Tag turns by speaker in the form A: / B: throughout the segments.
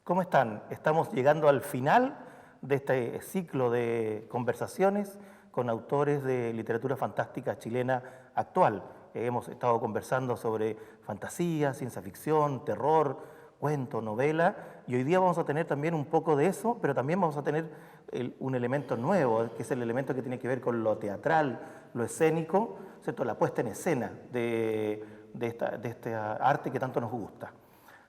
A: ¿Cómo están? Estamos llegando al final de este ciclo de conversaciones con autores de literatura fantástica chilena actual. Hemos estado conversando sobre fantasía, ciencia ficción, terror, cuento, novela, y hoy día vamos a tener también un poco de eso, pero también vamos a tener un elemento nuevo, que es el elemento que tiene que ver con lo teatral, lo escénico, ¿cierto? La puesta en escena de este arte que tanto nos gusta.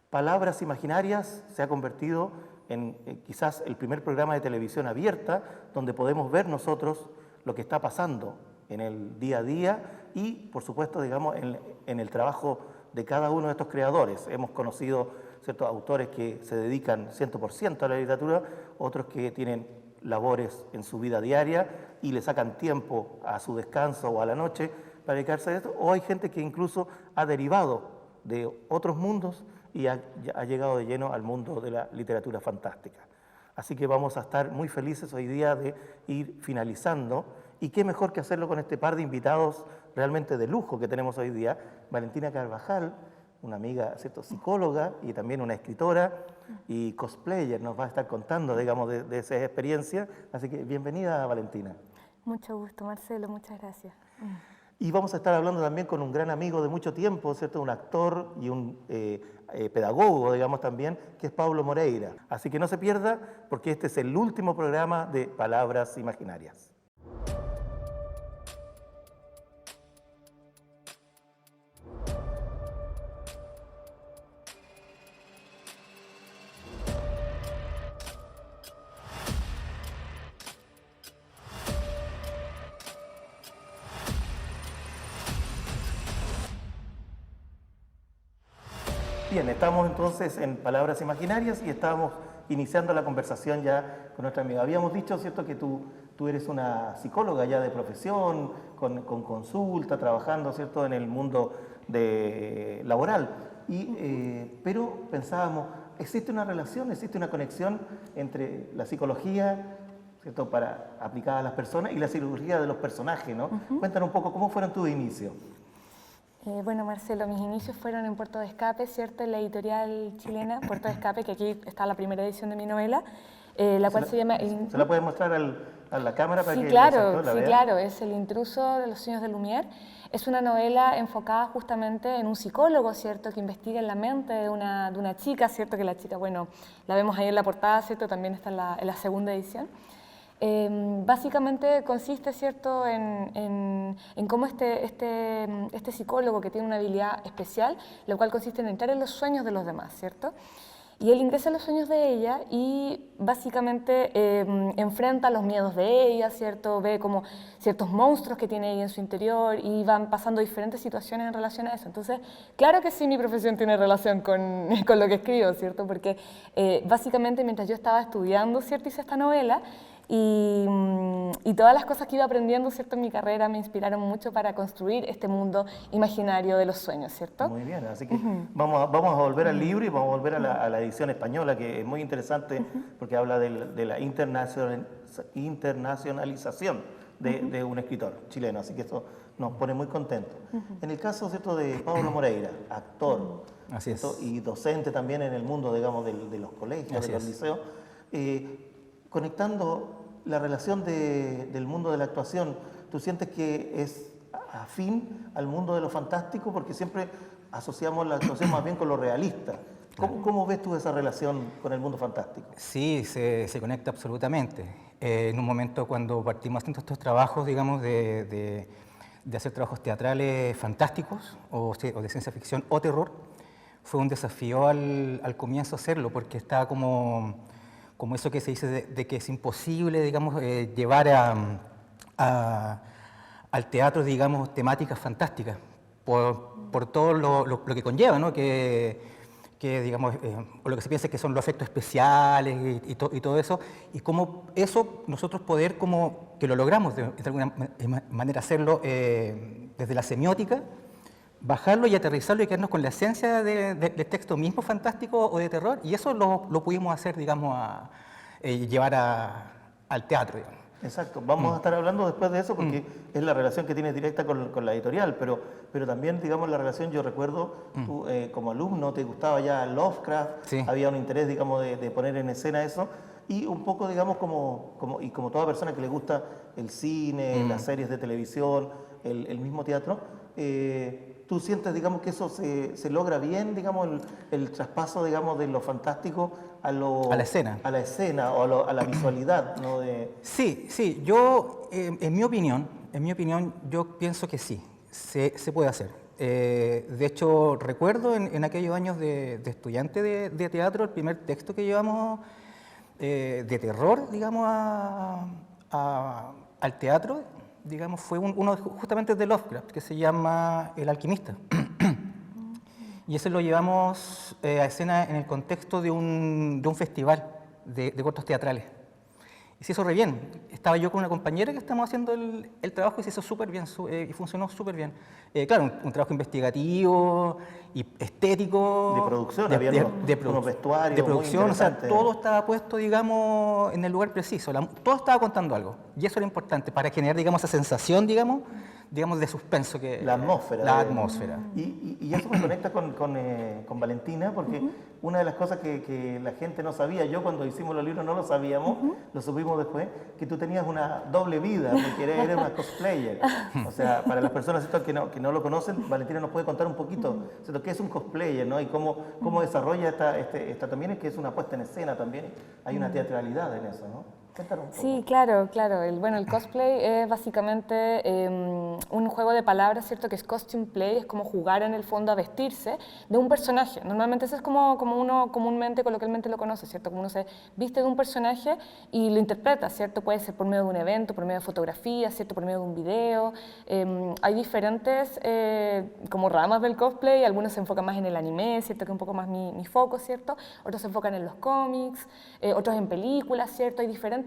A: Palabras Imaginarias se ha convertido en quizás el primer programa de televisión abierta donde podemos ver nosotros lo que está pasando en el día a día y, por supuesto, digamos, en el trabajo de cada uno de estos creadores. Hemos conocido ciertos autores que se dedican 100% a la literatura, otros que tienen labores en su vida diaria y le sacan tiempo a su descanso o a la noche para dedicarse a esto, o hay gente que incluso ha derivado de otros mundos y ha llegado de lleno al mundo de la literatura fantástica. Así que vamos a estar muy felices hoy día de ir finalizando, y qué mejor que hacerlo con este par de invitados realmente de lujo que tenemos hoy día. Valentina Carvajal, una amiga, ¿cierto?, psicóloga y también una escritora y cosplayer, nos va a estar contando, digamos, de esa experiencia. Así que bienvenida, Valentina.
B: Mucho gusto, Marcelo, muchas gracias.
A: Y vamos a estar hablando también con un gran amigo de mucho tiempo, ¿cierto?, un actor y un pedagogo, digamos, también, que es Paulo Moreira. Así que no se pierda, porque este es el último programa de Palabras Imaginarias. Bien, estamos entonces en Palabras Imaginarias y estábamos iniciando la conversación ya con nuestra amiga. Habíamos dicho, ¿cierto?, que tú eres una psicóloga ya de profesión, con consulta, trabajando, ¿cierto?, en el mundo laboral. Pero pensábamos, ¿existe una relación, existe una conexión entre la psicología, ¿cierto?, aplicada a las personas, y la psicología de los personajes, ¿no? Cuéntanos un poco, ¿cómo fueron tus inicios?
B: Bueno, Marcelo, mis inicios fueron en Puerto de Escape, ¿cierto?, en la editorial chilena Puerto de Escape, que aquí está la primera edición de mi novela, la cual se llama...
A: ¿Se la puedes mostrar a la cámara para que
B: claro,
A: el la
B: sí,
A: vea?
B: claro, es El intruso de los sueños de Lumière. Es una novela enfocada justamente en un psicólogo, ¿cierto?, que investiga en la mente de una chica, ¿cierto?, que la chica, bueno, la vemos ahí en la portada, ¿cierto?, también está en la segunda edición. Básicamente consiste, ¿cierto?, en cómo este psicólogo, que tiene una habilidad especial, lo cual consiste en entrar en los sueños de los demás, ¿cierto? Y él ingresa en los sueños de ella y básicamente enfrenta los miedos de ella, ¿cierto? Ve como ciertos monstruos que tiene ella en su interior y van pasando diferentes situaciones en relación a eso. Entonces, claro que sí, mi profesión tiene relación con lo que escribo, ¿cierto? Porque básicamente mientras yo estaba estudiando, ¿cierto?, hice esta novela. Y todas las cosas que iba aprendiendo, ¿cierto?, en mi carrera me inspiraron mucho para construir este mundo imaginario de los sueños, ¿cierto?
A: Muy bien, así que vamos a volver al libro y vamos a volver a la edición española, que es muy interesante porque habla de la internacionalización de un escritor chileno, así que esto nos pone muy contentos. En el caso, ¿cierto?, de Paulo Moreira, actor,
C: Así es.
A: y docente también en el mundo, digamos, de los colegios,
C: Así
A: de los
C: es.
A: liceos, conectando la relación del mundo de la actuación, ¿tú sientes que es afín al mundo de lo fantástico? Porque siempre asociamos la actuación más bien con lo realista. ¿Cómo ves tú esa relación con el mundo fantástico?
C: Sí, se conecta absolutamente. En un momento cuando partimos haciendo estos trabajos, digamos, de hacer trabajos teatrales fantásticos o de ciencia ficción o terror, fue un desafío al comienzo hacerlo, porque estaba como eso que se dice de que es imposible, digamos, llevar al teatro, digamos, temáticas fantásticas, por todo lo que conlleva, ¿no? Que que digamos, o lo que se piensa que son los efectos especiales y todo eso, y cómo eso nosotros poder, como que lo logramos de alguna manera hacerlo desde la semiótica, bajarlo y aterrizarlo y quedarnos con la esencia del texto mismo fantástico o de terror, y eso lo pudimos hacer, digamos, llevar al teatro, digamos.
A: Exacto, vamos a estar hablando después de eso porque es la relación que tienes directa con la editorial, pero también, digamos, la relación, yo recuerdo, tú como alumno te gustaba ya Lovecraft,
C: Sí.
A: había un interés, digamos, de poner en escena eso, y un poco, digamos, como toda persona que le gusta el cine, las series de televisión, el mismo teatro, ¿tú sientes, digamos, que eso se logra bien, digamos, el traspaso, digamos, de lo fantástico a la escena o a la visualidad, ¿no?
C: Sí, yo, en mi opinión, yo pienso que sí, se puede hacer. De hecho, recuerdo en aquellos años de estudiante de teatro, el primer texto que llevamos de terror, digamos, al teatro, digamos, fue uno justamente de Lovecraft, que se llama El alquimista. Y ese lo llevamos a escena en el contexto de un festival de cortos teatrales. Y se hizo re bien. Estaba yo con una compañera que estábamos haciendo el trabajo y se hizo súper bien, y funcionó súper bien. Claro, un trabajo investigativo y estético.
A: De producción, había unos vestuarios.
C: De producción, o sea,
A: muy
C: todo estaba puesto, digamos, en el lugar preciso. Todo estaba contando algo. Y eso era importante para generar, digamos, esa sensación, digamos, de suspenso.
A: La atmósfera.
C: La atmósfera.
A: Y eso me conecta con Valentina, porque una de las cosas que la gente no sabía, yo cuando hicimos los libros no lo sabíamos, lo supimos después, que tú tenías una doble vida, porque eres una cosplayer. O sea, para las personas esto, que no lo conocen, Valentina nos puede contar un poquito lo que es un cosplayer, ¿no? Y cómo desarrolla esta también, es que es una puesta en escena también, hay una teatralidad en eso, ¿no?
B: Sí, claro. El cosplay es básicamente un juego de palabras, ¿cierto? Que es costume play, es como jugar en el fondo a vestirse de un personaje. Normalmente eso es como uno comúnmente, coloquialmente lo conoce, ¿cierto? Como uno se viste de un personaje y lo interpreta, ¿cierto? Puede ser por medio de un evento, por medio de fotografías, ¿cierto? Por medio de un video. Hay diferentes como ramas del cosplay, algunos se enfocan más en el anime, ¿cierto? Que es un poco más mi foco, ¿cierto? Otros se enfocan en los cómics, otros en películas, ¿cierto? Hay diferentes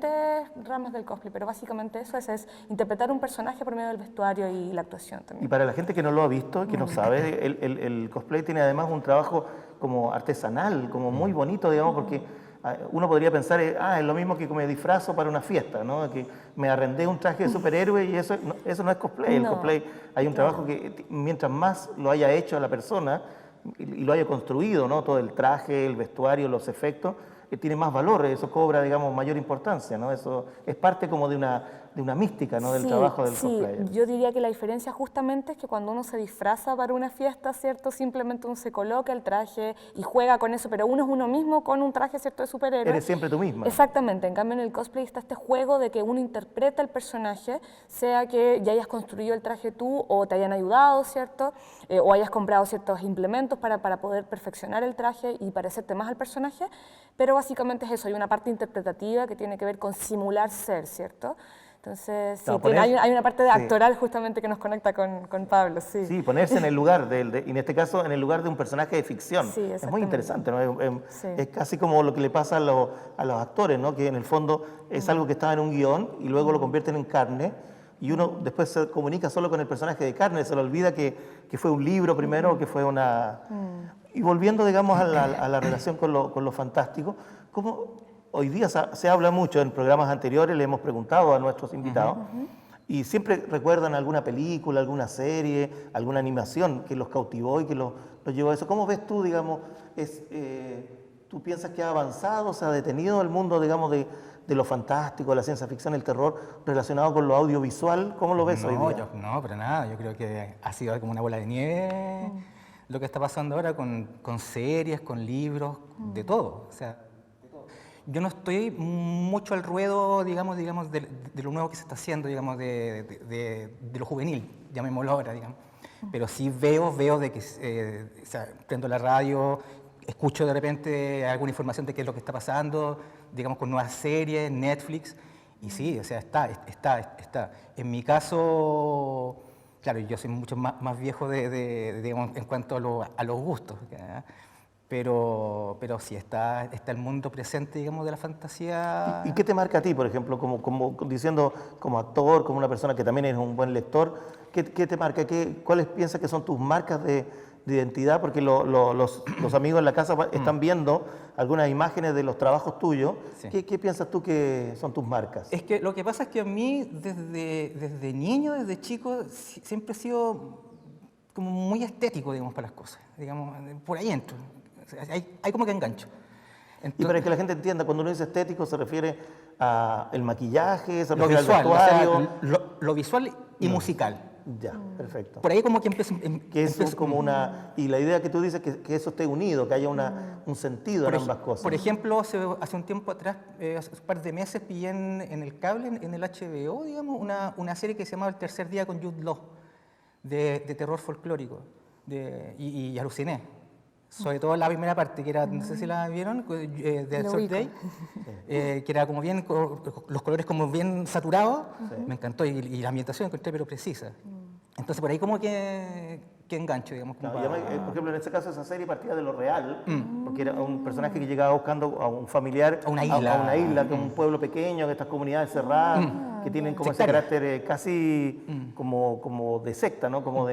B: ramas del cosplay, pero básicamente eso es interpretar un personaje por medio del vestuario y la actuación también.
A: Y para la gente que no lo ha visto, que no sabe, el cosplay tiene además un trabajo como artesanal, como muy bonito, digamos, porque uno podría pensar, es lo mismo que me disfrazo para una fiesta, ¿no? Que me arrendé un traje de superhéroe y eso no es cosplay. El cosplay hay un trabajo que mientras más lo haya hecho la persona y lo haya construido, ¿no? Todo el traje, el vestuario, los efectos, tiene más valor, eso cobra, digamos, mayor importancia, ¿no? Eso es parte como de una mística, ¿no? Del trabajo del cosplayer.
B: Sí, yo diría que la diferencia justamente es que cuando uno se disfraza para una fiesta, ¿cierto? Simplemente uno se coloca el traje y juega con eso, pero uno es uno mismo con un traje, ¿cierto? De superhéroe.
A: Eres siempre tú misma.
B: Exactamente, en cambio en el cosplay está este juego de que uno interpreta el personaje, sea que ya hayas construido el traje tú o te hayan ayudado, ¿cierto? O hayas comprado ciertos implementos para poder perfeccionar el traje y parecerte más al personaje, pero básicamente es eso, hay una parte interpretativa que tiene que ver con simular ser, ¿cierto? Entonces, sí, hay una parte actoral justamente que nos conecta con Pablo, sí.
A: Sí, ponerse en el lugar, y en este caso en el lugar de un personaje de ficción.
B: Sí,
A: es muy interesante, ¿no? Es casi como lo que le pasa a los actores, ¿no? Que en el fondo es algo que estaba en un guión y luego lo convierten en carne y uno después se comunica solo con el personaje de carne, se le olvida que fue un libro primero, que fue una... Y volviendo, digamos, a la relación con lo fantástico, ¿cómo...? Hoy día se habla mucho, en programas anteriores le hemos preguntado a nuestros invitados y siempre recuerdan alguna película, alguna serie, alguna animación que los cautivó y que los llevó a eso. ¿Cómo ves tú, digamos, tú piensas que ha avanzado, se ha detenido el mundo, digamos, de lo fantástico, de la ciencia ficción, el terror, relacionado con lo audiovisual? ¿Cómo lo ves hoy día?
C: No, para nada. Yo creo que ha sido como una bola de nieve lo que está pasando ahora con series, con libros, de todo. O sea, yo no estoy mucho al ruedo, digamos de lo nuevo que se está haciendo, digamos, de lo juvenil, llamémoslo ahora, digamos. Pero sí veo de que, o sea, prendo la radio, escucho de repente alguna información de qué es lo que está pasando, digamos, con nuevas series, Netflix, y sí, o sea, está. En mi caso, claro, yo soy mucho más viejo digamos, en cuanto a los gustos, pero sí está el mundo presente, digamos, de la fantasía.
A: ¿Y qué te marca a ti, por ejemplo, diciendo como actor, como una persona que también es un buen lector? ¿Qué te marca? ¿Cuáles piensas que son tus marcas de identidad? Porque los amigos en la casa están viendo algunas imágenes de los trabajos tuyos.
C: Sí.
A: ¿Qué piensas tú que son tus marcas?
C: Es que lo que pasa es que a mí, desde niño, desde chico, siempre he sido como muy estético, digamos, para las cosas. Digamos, por ahí entro. Hay como que engancho.
A: Y para que la gente entienda, cuando uno dice estético se refiere a el maquillaje, se
C: Lo
A: refiere
C: visual,
A: al vestuario.
C: lo visual y musical.
A: Ya, perfecto.
C: Por ahí como que empiezo...
A: Que eso es como una... Y la idea que tú dices que eso esté unido, que haya un sentido en ambas cosas.
C: Por ejemplo, hace un tiempo atrás, hace un par de meses, pillé en el cable, en el HBO, digamos, una serie que se llamaba El tercer día con Jude Law, de terror folclórico, y aluciné. Sobre todo la primera parte, que era, no sé si la vieron, de Third Day, que era como bien, los colores como bien saturados, me encantó, y la ambientación encontré pero precisa. Entonces por ahí como que engancho, digamos.
A: Claro, por ejemplo, en este caso esa serie partía de lo real, porque era un personaje que llegaba buscando a un familiar
C: a una isla,
A: que es un pueblo pequeño, en estas comunidades cerradas, que tienen como ese carácter casi como de secta, ¿no? Como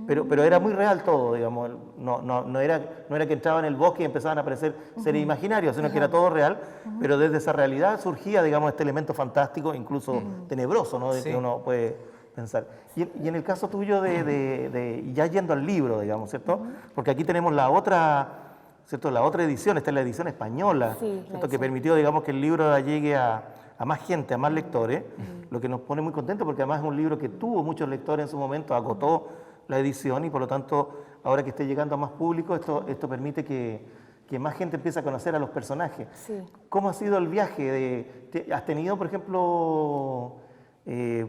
A: pero era muy real todo, digamos. No era que entraban en el bosque y empezaban a aparecer seres imaginarios, sino que era todo real, pero desde esa realidad surgía, digamos, este elemento fantástico, incluso tenebroso, ¿no? De que uno puede pensar. Y en el caso tuyo ya yendo al libro, digamos, ¿cierto? Porque aquí tenemos la otra, ¿cierto? La otra edición, esta es la edición española, ¿cierto? Que permitió, digamos, que el libro llegue a más gente, a más lectores, lo que nos pone muy contentos porque además es un libro que tuvo muchos lectores en su momento, agotó la edición y por lo tanto, ahora que esté llegando a más público, esto permite que más gente empiece a conocer a los personajes.
B: Sí.
A: ¿Cómo ha sido el viaje? ¿Has tenido, por ejemplo,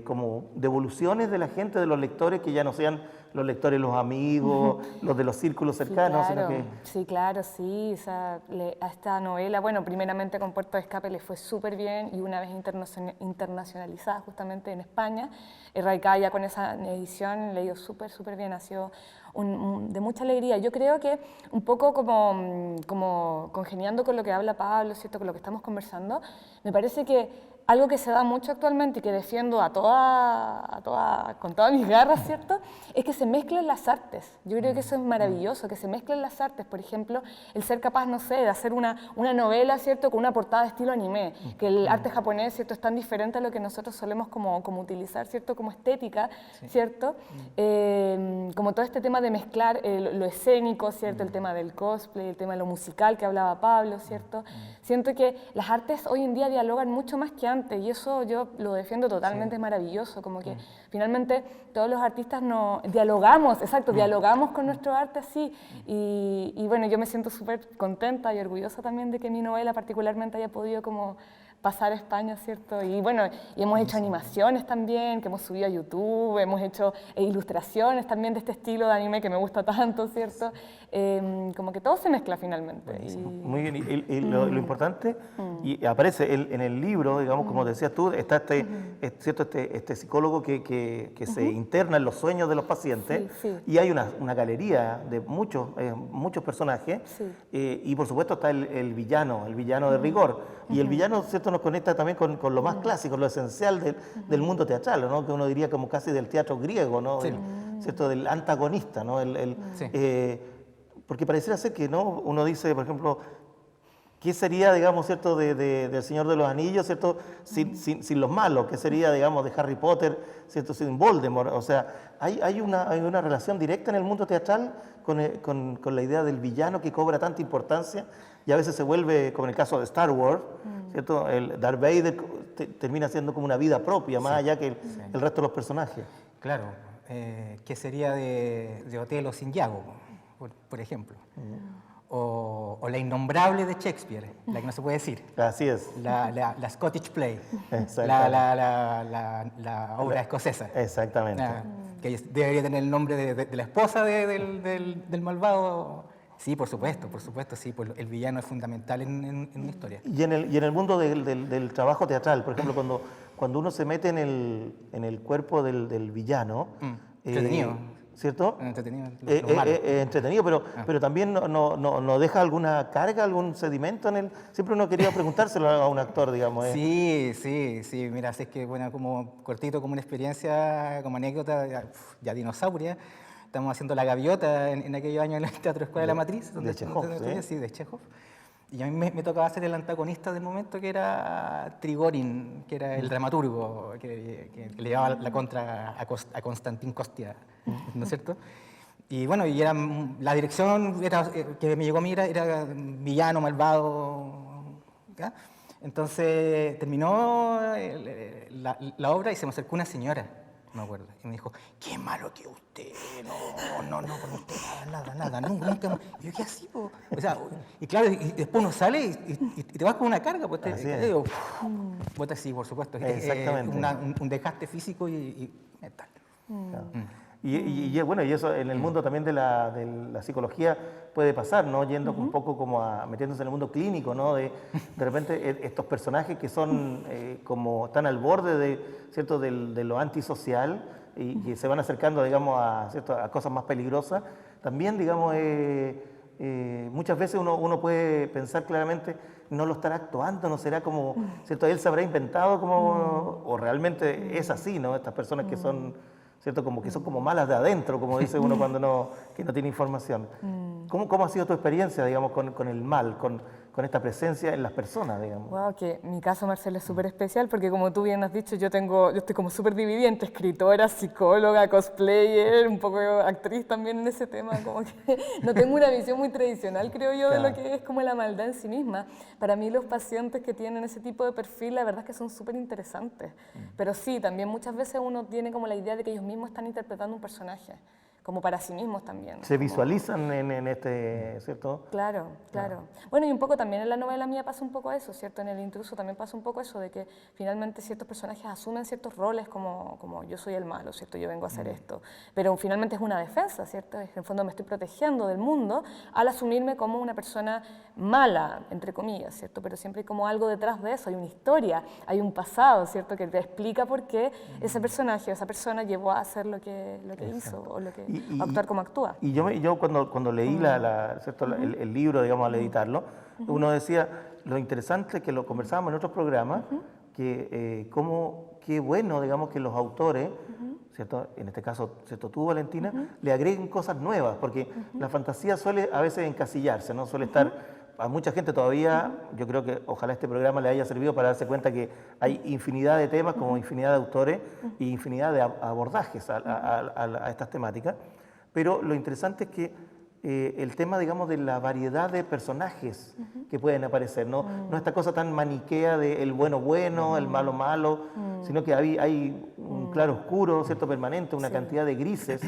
A: como devoluciones de la gente, de los lectores, que ya no sean los lectores los amigos, los de los círculos cercanos,
B: sí, claro.
A: sino que...
B: Sí, claro, sí. O sea, a esta novela, bueno, primeramente con Puerto de Escape le fue súper bien y una vez internacionalizada justamente en España, radicada ya con esa edición, le dio súper bien, ha sido de mucha alegría. Yo creo que un poco como congeniando con lo que habla Pablo, ¿cierto? Con lo que estamos conversando, me parece que algo que se da mucho actualmente y que defiendo con todas mis garras, ¿cierto? Es que se mezclen las artes. Yo creo que eso es maravilloso, que se mezclen las artes. Por ejemplo, el ser capaz, no sé, de hacer una novela, ¿cierto? Con una portada de estilo anime, que el arte japonés, ¿cierto? Es tan diferente a lo que nosotros solemos como utilizar, ¿cierto? Como estética, ¿cierto? Como todo este tema de mezclar lo escénico, ¿cierto? El tema del cosplay, el tema de lo musical que hablaba Pablo, ¿cierto? Siento que las artes hoy en día dialogan mucho más que antes y eso yo lo defiendo totalmente, es maravilloso, como que finalmente todos los artistas dialogamos, dialogamos con nuestro arte así y bueno, yo me siento súper contenta y orgullosa también de que mi novela particularmente haya podido como pasar a España, ¿cierto? Y bueno, y hemos hecho animaciones también, que hemos subido a YouTube, hemos hecho ilustraciones también de este estilo de anime que me gusta tanto, ¿cierto? Como que todo se mezcla finalmente.
A: Muy bien, y lo importante, y aparece en el libro, digamos, como decías tú, está este psicólogo que se interna en los sueños de los pacientes, y hay una galería de muchos personajes, y por supuesto está el villano de rigor, y el villano, ¿cierto?, nos conecta también con lo más clásico, lo esencial del mundo teatral, ¿no? Que uno diría como casi del teatro griego, ¿no? ¿Cierto? Del antagonista, ¿no? Porque pareciera ser que, ¿no? Uno dice, por ejemplo, ¿qué sería, digamos, ¿cierto?, del Señor de los Anillos, ¿cierto?, sin los malos? ¿Qué sería, digamos, de Harry Potter, ¿cierto?, sin Voldemort? O sea, hay una relación directa en el mundo teatral con la idea del villano que cobra tanta importancia y a veces se vuelve, como en el caso de Star Wars, ¿cierto? El Darth Vader termina siendo como una vida propia, más allá que el resto de los personajes.
C: Claro, ¿qué sería de Otelo sin Iago, por ejemplo? O la innombrable de Shakespeare, la que no se puede decir.
A: Así es.
C: La Scottish Play, la obra escocesa.
A: Exactamente.
C: Que debería tener el nombre de la esposa del malvado. Sí, por supuesto, sí, pues el villano es fundamental en una historia.
A: Y en el mundo del trabajo teatral, por ejemplo, cuando uno se mete en el cuerpo del villano,
C: entretenido.
A: ¿cierto?
C: Entretenido, lo malo.
A: Entretenido, pero también no deja alguna carga, algún sedimento en él. Siempre uno quería preguntárselo a un actor, digamos.
C: Sí, mira, así es que, bueno, como cortito, como una experiencia, como anécdota, ya dinosauria, estamos haciendo La Gaviota en aquellos años en el Teatro Escuela de la Matriz.
A: De Chekhov,
C: Sí, de Chekhov. Y a mí me tocaba ser el antagonista del momento, que era Trigorin, que era el dramaturgo, que le llevaba la contra a Konstantin Kostia, ¿no es cierto? Y bueno, la dirección que me llegó a mí era villano, malvado, ¿ya? Entonces terminó la obra y se me acercó una señora, me acuerdo, y me dijo: qué malo que usted, no, con usted nada, nunca. Y yo, ¿qué así, po? O sea, y claro, y después uno sale y te vas con una carga, pues bota así, por supuesto.
A: Exactamente.
C: Un desgaste físico y mental.
A: Claro. Y bueno, y eso en el mundo también de la psicología puede pasar, ¿no? Yendo un poco como metiéndose en el mundo clínico, ¿no? De repente estos personajes que son como están al borde ¿cierto? De lo antisocial y que se van acercando, digamos, ¿cierto? A cosas más peligrosas, también, digamos, muchas veces uno puede pensar claramente, no lo estará actuando, no será como, ¿cierto? Él se habrá inventado como, o realmente es así, ¿no? Estas personas que son, ¿cierto? Como que son como malas de adentro, como dice uno cuando que no tiene información. ¿Cómo ha sido tu experiencia, digamos, con el mal, con esta presencia en las personas, digamos?
B: Wow, que mi caso, Marcelo, es súper especial porque, como tú bien has dicho, yo estoy como súper dividida entre escritora, psicóloga, cosplayer, un poco actriz también en ese tema, como que no tengo una visión muy tradicional, creo yo, de lo que es como la maldad en sí misma. Para mí los pacientes que tienen ese tipo de perfil, la verdad es que son súper interesantes, pero sí, también muchas veces uno tiene como la idea de que ellos mismos están interpretando un personaje, como para sí mismos también.
A: Se visualizan en este, ¿cierto?
B: Claro. Bueno, y un poco también en la novela mía pasa un poco eso, ¿cierto? En El Intruso también pasa un poco eso, de que finalmente ciertos personajes asumen ciertos roles como yo soy el malo, ¿cierto? Yo vengo a hacer esto. Pero finalmente es una defensa, ¿cierto? En el fondo me estoy protegiendo del mundo al asumirme como una persona mala, entre comillas, ¿cierto? Pero siempre hay como algo detrás de eso, hay una historia, hay un pasado, ¿cierto? Que te explica por qué ese personaje o esa persona llevó a hacer lo que hizo o lo que actuar como actúa.
A: Y yo cuando leí ¿cierto? El libro, digamos, al editarlo, uno decía, lo interesante que lo conversábamos en otros programas, que qué bueno, digamos, que los autores, ¿cierto? En este caso, ¿cierto? Tú, Valentina, le agreguen cosas nuevas, porque la fantasía suele a veces encasillarse, ¿no? Suele estar... A mucha gente todavía, yo creo que ojalá este programa le haya servido para darse cuenta que hay infinidad de temas, como infinidad de autores y infinidad de abordajes a estas temáticas. Pero lo interesante es que el tema, digamos, de la variedad de personajes que pueden aparecer, no esta cosa tan maniquea de el bueno, el malo, sino que hay un claro oscuro, ¿cierto? Permanente, una cantidad de grises.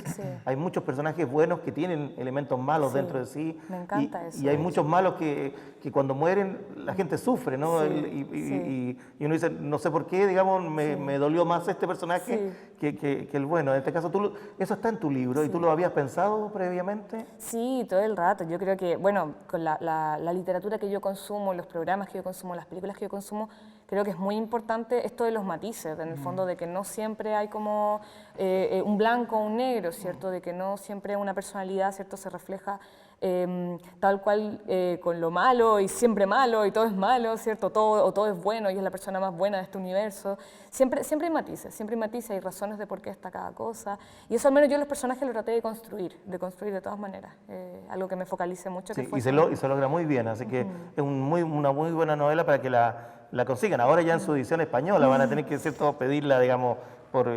A: Hay muchos personajes buenos que tienen elementos malos dentro de sí.
B: Me encanta eso.
A: Y hay muchos malos que cuando mueren la gente sufre, ¿no? Y uno dice, no sé por qué, digamos, me dolió más este personaje que el bueno. En este caso, eso está en tu libro y tú lo habías pensado previamente.
B: Sí, todo el rato. Yo creo que, bueno, con la literatura que yo consumo, los programas que yo consumo, las películas que yo consumo, creo que es muy importante esto de los matices, en el fondo de que no siempre hay como un blanco o un negro, ¿cierto? De que no siempre una personalidad, ¿cierto? Se refleja tal cual con lo malo y siempre malo y todo es malo, ¿cierto? Todo es bueno y es la persona más buena de este universo. Siempre hay matices, hay razones de por qué está cada cosa. Y eso al menos yo en los personajes lo traté de construir de todas maneras. Algo que me focalice mucho.
A: Sí, y se logra muy bien, así que es una muy buena novela para que la consigan. Ahora ya en su edición española van a tener que, ¿cierto? Pedirla, digamos, por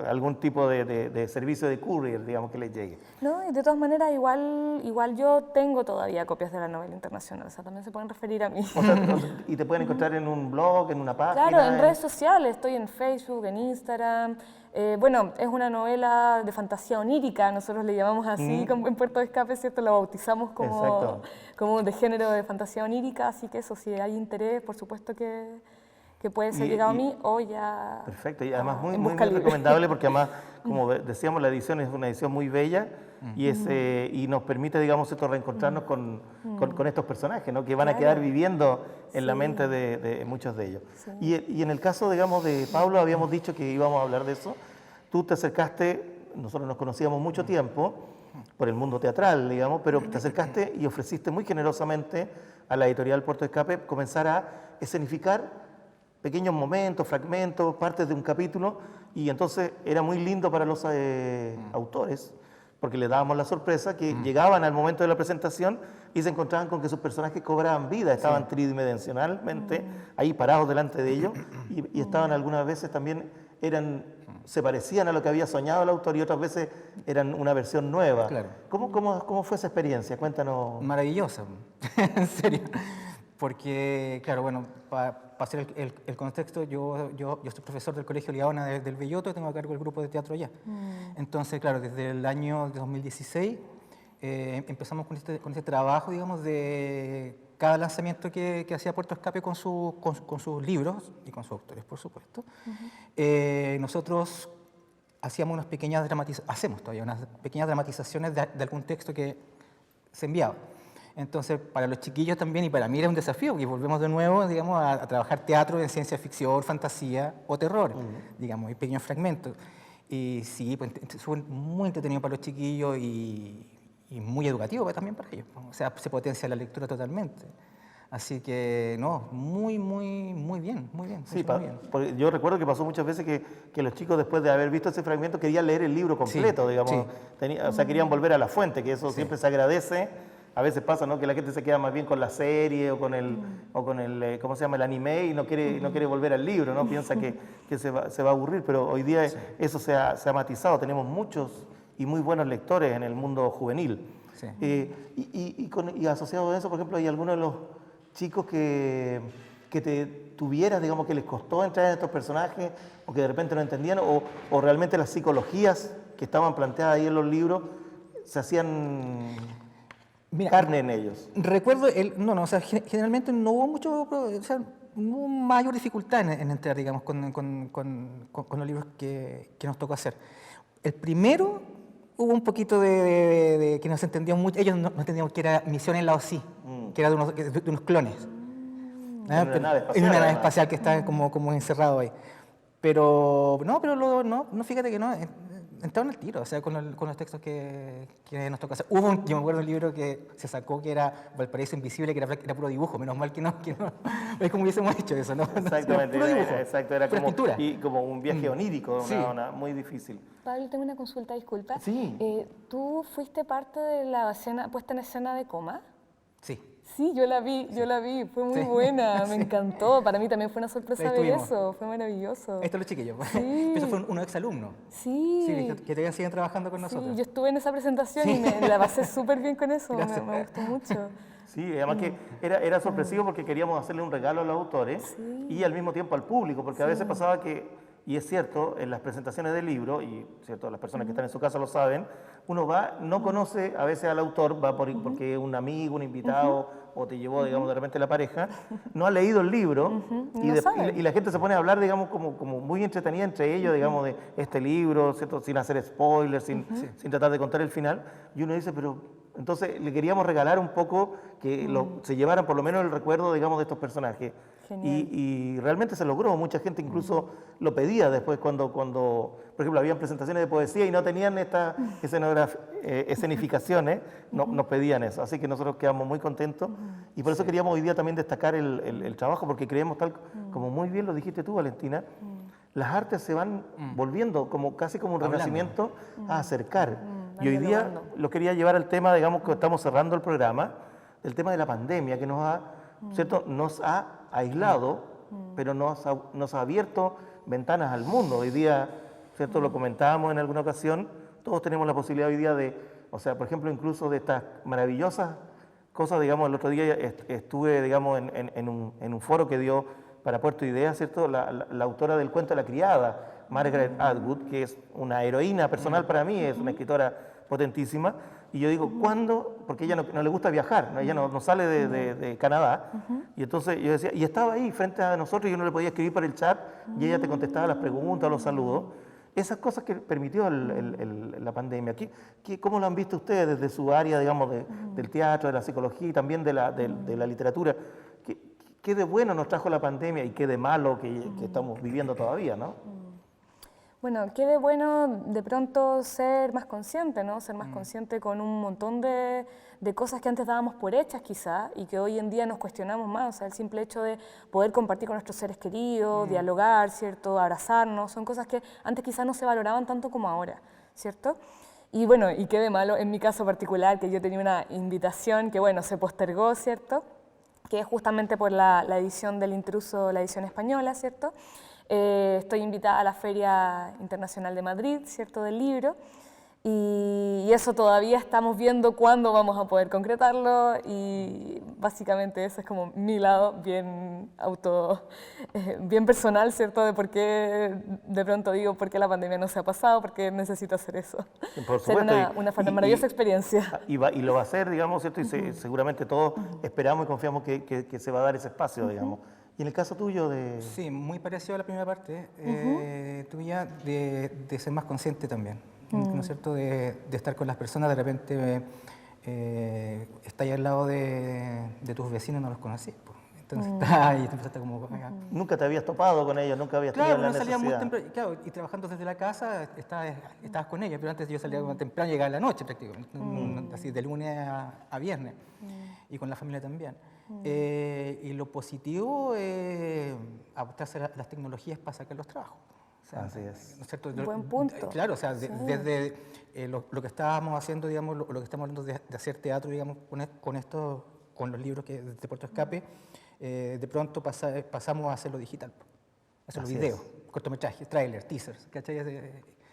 A: algún tipo de servicio de courier, digamos, que les llegue.
B: No, y de todas maneras, igual yo tengo todavía copias de la novela internacional, o sea, también se pueden referir a mí.
A: O sea, y te pueden encontrar en un blog, en una página.
B: Claro, en redes sociales, estoy en Facebook, en Instagram. Bueno, es una novela de fantasía onírica, nosotros le llamamos así en Puerto de Escape, ¿cierto? La bautizamos como de género de fantasía onírica, así que eso, si hay interés, por supuesto que puede ser llegado a mí o ya.
A: Perfecto, y además muy recomendable porque además, como decíamos, la edición es una edición muy bella y nos permite, digamos, reencontrarnos con estos personajes, ¿no? Que van a quedar viviendo en la mente de muchos de ellos. Y en el caso, digamos, de Pablo, habíamos dicho que íbamos a hablar de eso. Tú te acercaste nosotros nos conocíamos mucho tiempo por el mundo teatral, digamos, pero te acercaste y ofreciste muy generosamente a la editorial Puerto Escape comenzar a escenificar pequeños momentos, fragmentos, partes de un capítulo, y entonces era muy lindo para los autores, porque les dábamos la sorpresa que llegaban al momento de la presentación y se encontraban con que sus personajes cobraban vida, estaban tridimensionalmente ahí parados delante de ellos, y estaban algunas veces también, se parecían a lo que había soñado el autor y otras veces eran una versión nueva.
C: Claro.
A: ¿Cómo fue esa experiencia? Cuéntanos.
C: Maravillosa, en serio. Porque, claro, bueno, para hacer el contexto, yo soy profesor del Colegio Liaona del Belloto y tengo a cargo el grupo de teatro allá. Entonces, claro, desde el año 2016 empezamos con este trabajo, digamos, de cada lanzamiento que hacía Puerto Escape con sus libros y con sus autores, por supuesto. Nosotros hacíamos hacemos todavía unas pequeñas dramatizaciones de algún texto que se enviaba. Entonces, para los chiquillos también y para mí era un desafío, porque volvemos de nuevo, digamos, a trabajar teatro en ciencia ficción, fantasía o terror, digamos, y pequeños fragmentos. Y sí, pues, fue muy entretenido para los chiquillos y muy educativo también para ellos. O sea, se potencia la lectura totalmente. Así que, no, muy bien.
A: Sí,
C: muy bien.
A: porque yo recuerdo que pasó muchas veces que los chicos, después de haber visto ese fragmento, querían leer el libro completo,
C: Sí,
A: digamos.
C: sí.
A: O sea, querían volver a la fuente, que eso siempre se agradece. A veces pasa, ¿no?, que la gente se queda más bien con la serie o con el ¿cómo se llama?, el anime, y no quiere volver al libro, ¿no? Piensa que se va a aburrir, pero hoy día eso se ha matizado. Tenemos muchos y muy buenos lectores en el mundo juvenil.
C: Sí.
A: Y asociado a eso, por ejemplo, hay algunos de los chicos que te tuvieras, digamos, que les costó entrar en estos personajes o que de repente no entendían, o realmente las psicologías que estaban planteadas ahí en los libros se hacían carne en ellos.
C: Recuerdo, o sea, generalmente no hubo no hubo mayor dificultad en entrar, digamos, con los libros que nos tocó hacer. El primero hubo un poquito de que no se entendía mucho, ellos no entendían que era Misión en Lao Si, que era de unos clones.
A: En una nave espacial.
C: En una nave espacial que está como encerrado ahí. Pero fíjate que no, entraron al tiro, o sea, con los textos que nos tocó hacer. Yo me acuerdo un libro que se sacó que era Valparaíso Invisible, que era puro dibujo, menos mal que no, es como hubiésemos hecho eso, ¿no?
A: Exactamente,
C: puro dibujo,
A: exacto, era
C: pura pintura.
A: como un viaje onírico,
C: Sí.
A: muy difícil.
B: Pablo, tengo una consulta, disculpa.
A: Sí.
B: ¿Tú fuiste parte de la puesta en escena de Coma?
C: Sí.
B: Sí, yo la vi, fue muy buena, me encantó. Para mí también fue una sorpresa
C: Ahí
B: ver
C: estuvimos.
B: eso, fue maravilloso.
C: Esto es los chiquillos.
B: Sí.
C: Eso fue unos exalumnos.
B: Sí.
C: Sí, que todavía siguen trabajando con nosotros.
B: Sí, yo estuve en esa presentación y me la pasé súper bien con eso,
C: Gracias.
B: me gustó mucho.
A: Sí, además que era sorpresivo porque queríamos hacerle un regalo a los autores y al mismo tiempo al público, porque a veces pasaba que, y es cierto, en las presentaciones del libro, y cierto, las personas que están en su casa lo saben, uno va, no conoce a veces al autor, va porque es un amigo, un invitado, o te llevó, digamos, de repente la pareja, no ha leído el libro, y la gente se pone a hablar, digamos, como muy entretenida entre ellos, digamos, de este libro, ¿cierto?, sin hacer spoilers, sin tratar de contar el final, y uno dice, pero entonces le queríamos regalar un poco que se llevaran por lo menos el recuerdo, digamos, de estos personajes. Y realmente se logró, mucha gente incluso lo pedía después cuando, por ejemplo, habían presentaciones de poesía y no tenían estas escenificaciones, nos pedían eso. Así que nosotros quedamos muy contentos y por eso queríamos hoy día también destacar el trabajo, porque creemos, tal como muy bien lo dijiste tú, Valentina, las artes se van volviendo casi como un renacimiento a acercar. Y hoy día lo quería llevar al tema, digamos, que estamos cerrando el programa, el tema de la pandemia, que nos ha aislado, pero nos ha abierto ventanas al mundo. Hoy día, ¿cierto?, lo comentábamos en alguna ocasión, todos tenemos la posibilidad hoy día de, o sea, por ejemplo, incluso de estas maravillosas cosas, digamos, el otro día estuve, digamos, en un foro que dio para Puerto Ideas, ¿cierto?, la autora del cuento La criada, Margaret Atwood, que es una heroína personal para mí, es una escritora potentísima, y yo digo, ¿cuándo? Porque ella no le gusta viajar, ella no sale de Canadá, y entonces yo decía, y estaba ahí frente a nosotros, y uno le podía escribir por el chat, y ella te contestaba las preguntas, los saludos, esas cosas que permitió la pandemia. ¿Cómo lo han visto ustedes desde su área, digamos, del teatro, de la psicología y también de la literatura? ¿Qué de bueno nos trajo la pandemia y qué de malo que estamos viviendo todavía, no?
B: Bueno, qué de bueno de pronto ser más consciente, ¿no? Ser más consciente con un montón de cosas que antes dábamos por hechas quizá y que hoy en día nos cuestionamos más. O sea, el simple hecho de poder compartir con nuestros seres queridos, dialogar, ¿cierto? Abrazarnos, son cosas que antes quizá no se valoraban tanto como ahora, ¿cierto? Y bueno, y qué de malo, en mi caso particular, que yo tenía una invitación que, bueno, se postergó, ¿cierto? Que es justamente por la edición del Intruso, la edición española, ¿cierto? Estoy invitada a la Feria Internacional de Madrid, ¿cierto?, del libro, y eso todavía estamos viendo cuándo vamos a poder concretarlo, y básicamente ese es como mi lado bien bien personal, ¿cierto?, de por qué de pronto digo por qué la pandemia no se ha pasado, por qué necesito hacer eso.
A: Por
B: Ser
A: supuesto.
B: una maravillosa experiencia.
A: Y lo va a hacer, digamos, ¿cierto? Y seguramente todos esperamos y confiamos que se va a dar ese espacio, digamos. Y en el caso tuyo de...
C: Sí, muy parecido a la primera parte tuya, de ser más consciente también, ¿no es cierto? De estar con las personas, de repente estás ahí al lado de tus vecinos, no los conocís, pues. Entonces estás ahí y te empezaste como...
A: Nunca te habías topado con ellos, nunca habías tenido
C: Claro,
A: la
C: uno salía muy
A: necesidad.
C: temprano, claro, y trabajando desde la casa estabas con ellos, pero antes yo salía más temprano y llegaba en la noche prácticamente, así de lunes a viernes, y con la familia también. Y lo positivo es adaptarse a las tecnologías para sacar los trabajos. O sea,
A: Así es.
C: ¿no es cierto?
B: Buen punto.
C: Claro, o sea, desde lo que estábamos haciendo, digamos, lo que estamos hablando de hacer teatro, digamos, con los libros de Puerto Escape, de pronto pasamos a hacerlo digital, hacerlo
A: Así
C: video,
A: es.
C: cortometrajes, trailers, teasers, ¿cachai?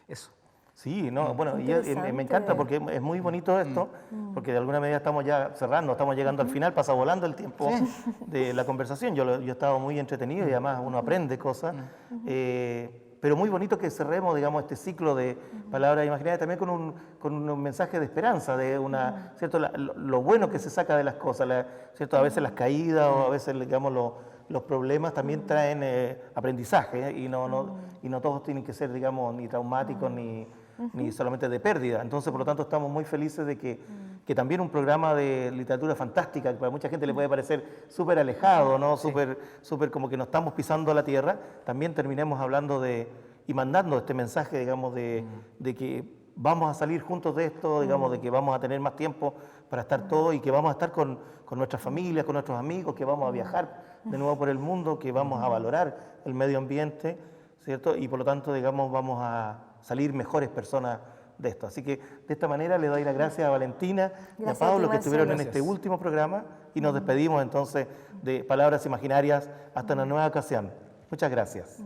C: Eso.
A: Sí, no, bueno, y me
B: Interesante.
A: encanta porque es muy bonito esto, porque de alguna medida estamos ya cerrando, estamos llegando al final, pasa volando el tiempo de la conversación. Yo he estado muy entretenido y además uno aprende cosas, pero muy bonito que cerremos, digamos, este ciclo de palabras imaginarias también con un mensaje de esperanza, de una, ¿cierto? Lo bueno que se saca de las cosas, ¿cierto? A veces las caídas o a veces, digamos, los problemas también traen aprendizaje y no todos tienen que ser, digamos, ni traumáticos ni solamente de pérdida. Entonces, por lo tanto, estamos muy felices de que también un programa de literatura fantástica, que para mucha gente le puede parecer súper alejado, ¿no? Súper como que no estamos pisando la tierra, también terminemos hablando y mandando este mensaje, digamos, de que vamos a salir juntos de esto, digamos, de que vamos a tener más tiempo para estar todos y que vamos a estar con nuestras familias, con nuestros amigos, que vamos a viajar de nuevo por el mundo, que vamos a valorar el medio ambiente, ¿cierto? Y por lo tanto, digamos, vamos a salir mejores personas de esto. Así que de esta manera le doy las gracias a Valentina y a
B: Gracias a
A: Pablo
B: ti,
A: que estuvieron en
C: Marcelo.
A: este último programa y nos despedimos entonces de Palabras Imaginarias hasta una nueva ocasión. Muchas gracias.